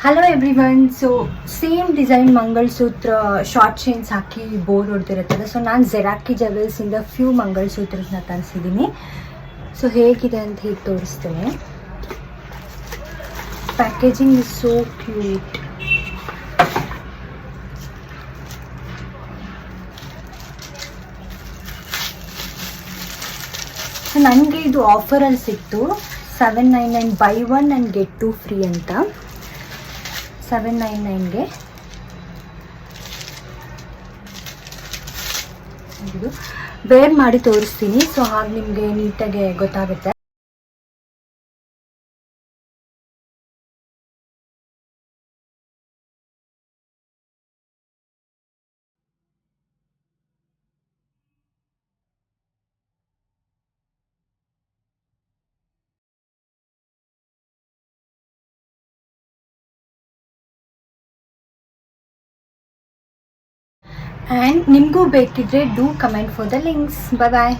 Hello everyone. So same design mangalsutra short chains ಹಾಕಿ bore ಹೊಡ್ತಿರುತ್ತಲ್ಲ. So ನಾನು ಜೆರಾಕಿ ಜವೆಲ್ಸಿಂದ ಫ್ಯೂ ಮಂಗಳಸೂತ್ರನ ತರಿಸಿದ್ದೀನಿ. ಸೊ ಹೇಗಿದೆ ಅಂತ ಹೇಗೆ ತೋರಿಸ್ತೇನೆ. Packaging is so cute. So ನನಗೆ ಇದು ಆಫರಲ್ಲಿ ಸಿಕ್ತು. 799 ಬೈ 1 ಆ್ಯಂಡ್ ಗೆಟ್ 2 ಫ್ರೀ ಅಂತ. 799ಗೆ ಇದು ವೇರ್ ಮಾಡಿ ತೋರಿಸ್ತೀನಿ. ಸೊ ಹಾಗೆ ನಿಮಗೆ ನೀಟಾಗಿ ಗೊತ್ತಾಗುತ್ತೆ. ಆ್ಯಂಡ್ ನಿಮಗೂ ಬೇಕಿದ್ರೆ do comment for the links. Bye bye.